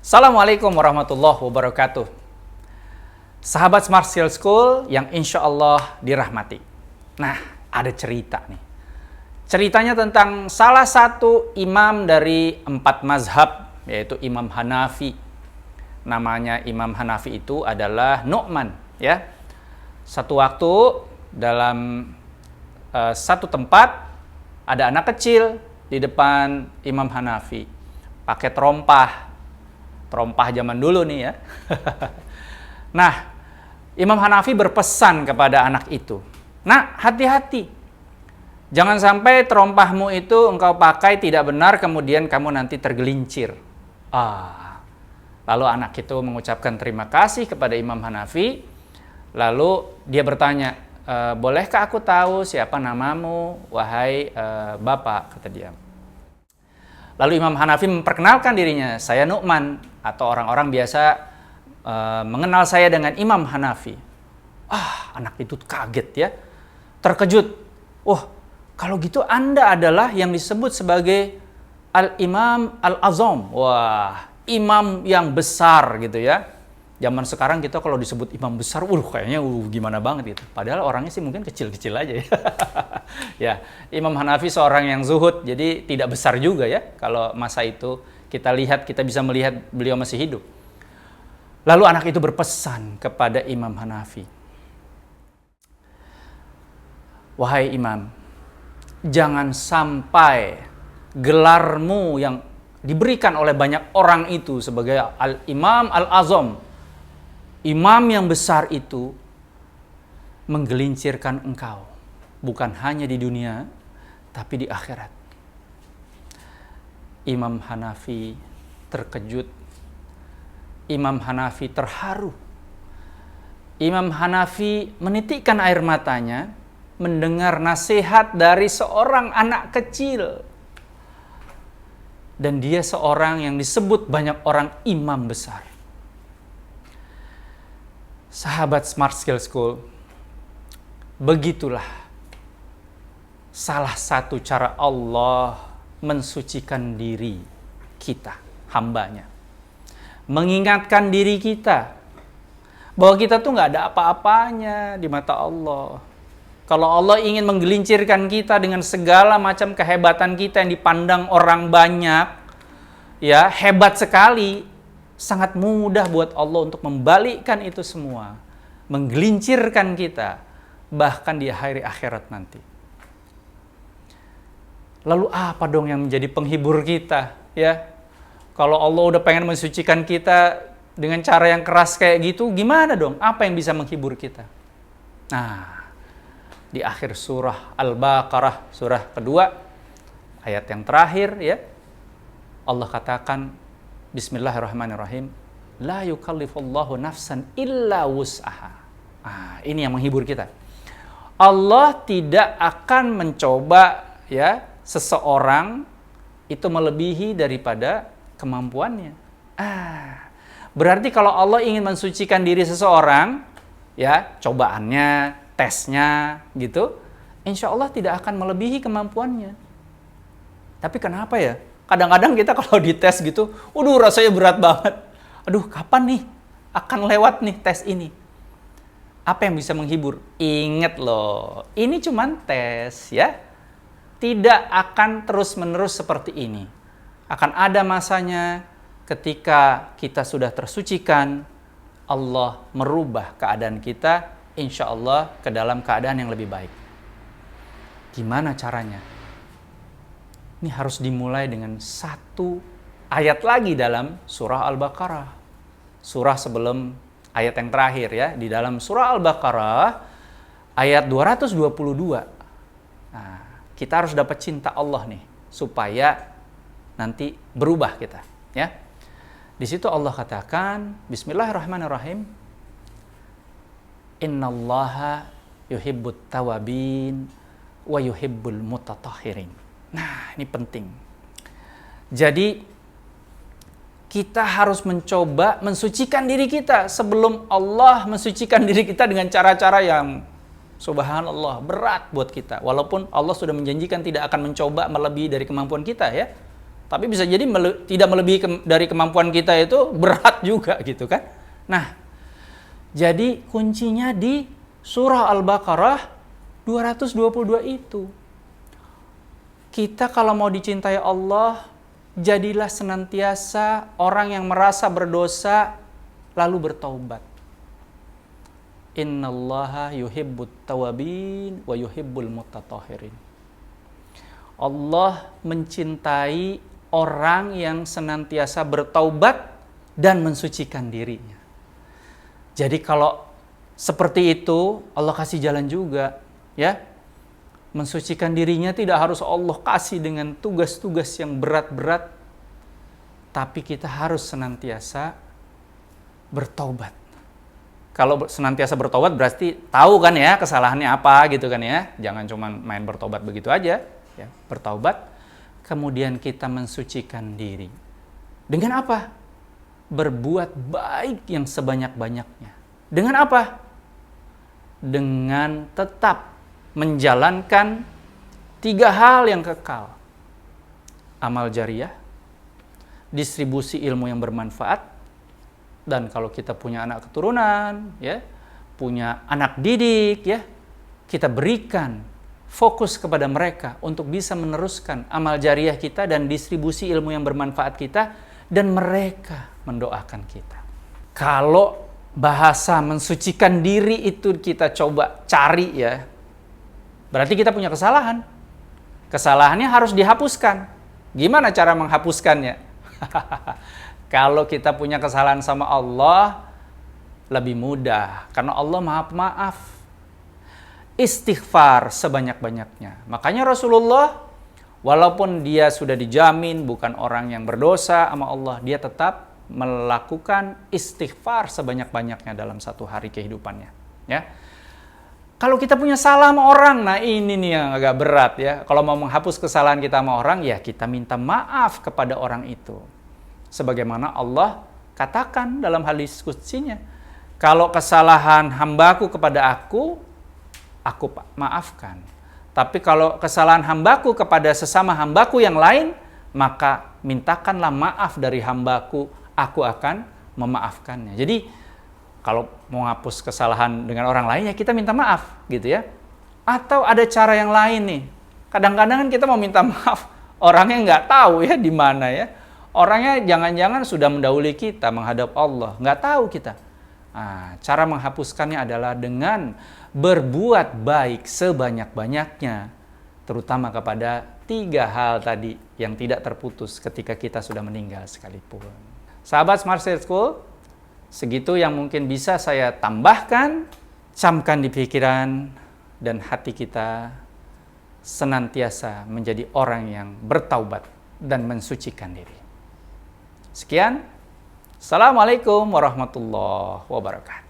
Assalamualaikum warahmatullahi wabarakatuh. Sahabat Smart Skill School yang insya Allah dirahmati. Nah, ada cerita nih. Ceritanya tentang salah satu imam dari 4 mazhab, yaitu Imam Hanafi. Namanya Imam Hanafi itu adalah Nu'man, ya. Satu waktu dalam satu tempat ada anak kecil di depan Imam Hanafi pakai terompah zaman dulu nih ya. Nah, Imam Hanafi berpesan kepada anak itu, "Nak, hati-hati. Jangan sampai terompahmu itu engkau pakai tidak benar kemudian kamu nanti tergelincir." Lalu anak itu mengucapkan terima kasih kepada Imam Hanafi. Lalu dia bertanya, "Bolehkah aku tahu siapa namamu, wahai bapak?" kata dia. Lalu Imam Hanafi memperkenalkan dirinya, "Saya Nu'man," atau orang-orang biasa mengenal saya dengan Imam Hanafi. Anak itu kaget ya, terkejut. Kalau gitu Anda adalah yang disebut sebagai Al-Imam Al-Azam. Imam yang besar gitu ya. Zaman sekarang kita kalau disebut imam besar, kayaknya gimana banget gitu. Padahal orangnya sih mungkin kecil-kecil aja ya. Ya, Imam Hanafi seorang yang zuhud, jadi tidak besar juga ya. Kalau masa itu kita lihat, kita bisa melihat beliau masih hidup. Lalu anak itu berpesan kepada Imam Hanafi, "Wahai imam, jangan sampai gelarmu yang diberikan oleh banyak orang itu sebagai Al-Imam Al-Azam, imam yang besar itu, menggelincirkan engkau, bukan hanya di dunia, tapi di akhirat." Imam Hanafi terkejut. Imam Hanafi terharu. Imam Hanafi menitikkan air matanya mendengar nasihat dari seorang anak kecil. Dan dia seorang yang disebut banyak orang imam besar. Sahabat Smart Skill School, begitulah salah satu cara Allah mensucikan diri kita, hambanya. Mengingatkan diri kita bahwa kita tuh nggak ada apa-apanya di mata Allah. Kalau Allah ingin menggelincirkan kita dengan segala macam kehebatan kita yang dipandang orang banyak, ya hebat sekali, sangat mudah buat Allah untuk membalikkan itu semua, menggelincirkan kita, bahkan di hari akhirat nanti. Lalu apa dong yang menjadi penghibur kita, ya? Kalau Allah udah pengen mensucikan kita dengan cara yang keras kayak gitu, gimana dong? Apa yang bisa menghibur kita? Nah, di akhir surah Al-Baqarah, surah kedua, ayat yang terakhir ya, Allah katakan, Bismillahirrahmanirrahim, "La yukallifullahu nafsan illa wus'aha." Ini yang menghibur kita. Allah tidak akan mencoba ya seseorang itu melebihi daripada kemampuannya. Berarti kalau Allah ingin mensucikan diri seseorang, ya cobaannya, tesnya gitu, insya Allah tidak akan melebihi kemampuannya. Tapi kenapa ya? Kadang-kadang kita kalau dites gitu, rasanya berat banget. Kapan nih akan lewat nih tes ini? Apa yang bisa menghibur? Ingat loh, ini cuman tes ya. Tidak akan terus-menerus seperti ini. Akan ada masanya ketika kita sudah tersucikan, Allah merubah keadaan kita, insya Allah ke dalam keadaan yang lebih baik. Gimana caranya? Ini harus dimulai dengan satu ayat lagi dalam surah Al-Baqarah. Surah sebelum ayat yang terakhir ya. Di dalam surah Al-Baqarah, ayat 222. Kita harus dapat cinta Allah nih, supaya nanti berubah kita ya. Di situ Allah katakan, Bismillahirrahmanirrahim, "Innallaha yuhibbut tawabin wa yuhibbul mutatahhirin." Nah, ini penting. Jadi kita harus mencoba mensucikan diri kita sebelum Allah mensucikan diri kita dengan cara-cara yang subhanallah berat buat kita. Walaupun Allah sudah menjanjikan tidak akan mencoba melebihi dari kemampuan kita ya. Tapi bisa jadi tidak melebihi dari kemampuan kita itu berat juga gitu kan. Nah, jadi kuncinya di surah Al-Baqarah 222 itu. Kita kalau mau dicintai Allah, jadilah senantiasa orang yang merasa berdosa lalu bertaubat. Innallaha yuhibbut tawabin wa yuhibbul mutatahhirin. Allah mencintai orang yang senantiasa bertaubat dan mensucikan dirinya. Jadi kalau seperti itu, Allah kasih jalan juga, ya. Mensucikan dirinya tidak harus Allah kasih dengan tugas-tugas yang berat-berat, tapi kita harus senantiasa bertaubat. Kalau senantiasa bertobat berarti tahu kan ya kesalahannya apa gitu kan ya. Jangan cuma main bertobat begitu aja, ya. Bertaubat, kemudian kita mensucikan diri. Dengan apa? Berbuat baik yang sebanyak-banyaknya. Dengan apa? Dengan tetap menjalankan 3 hal yang kekal. Amal jariah, distribusi ilmu yang bermanfaat, dan kalau kita punya anak keturunan, ya, punya anak didik, ya, kita berikan fokus kepada mereka untuk bisa meneruskan amal jariah kita dan distribusi ilmu yang bermanfaat kita, dan mereka mendoakan kita. Kalau bahasa mensucikan diri itu kita coba cari, ya, berarti kita punya kesalahan. Kesalahannya harus dihapuskan. Gimana cara menghapuskannya? Kalau kita punya kesalahan sama Allah, lebih mudah. Karena Allah Maha Pemaaf. Istighfar sebanyak-banyaknya. Makanya Rasulullah, walaupun dia sudah dijamin bukan orang yang berdosa sama Allah, dia tetap melakukan istighfar sebanyak-banyaknya dalam satu hari kehidupannya. Ya. Kalau kita punya salah sama orang, nah ini nih yang agak berat ya. Kalau mau menghapus kesalahan kita sama orang, ya kita minta maaf kepada orang itu. Sebagaimana Allah katakan dalam hadis qudsinya, kalau kesalahan hambaku kepada aku maafkan. Tapi kalau kesalahan hambaku kepada sesama hambaku yang lain, maka mintakanlah maaf dari hambaku, aku akan memaafkannya. Jadi kalau mau hapus kesalahan dengan orang lain, ya kita minta maaf gitu ya. Atau ada cara yang lain nih. Kadang-kadang kan kita mau minta maaf, orangnya nggak tahu ya di mana ya. Orangnya jangan-jangan sudah mendahului kita menghadap Allah, nggak tahu kita. Nah, cara menghapuskannya adalah dengan berbuat baik sebanyak-banyaknya, terutama kepada 3 hal tadi yang tidak terputus ketika kita sudah meninggal sekalipun. Sahabat Smart Stay School, segitu yang mungkin bisa saya tambahkan, camkan di pikiran dan hati kita, senantiasa menjadi orang yang bertaubat dan mensucikan diri. Sekian. Assalamualaikum warahmatullahi wabarakatuh.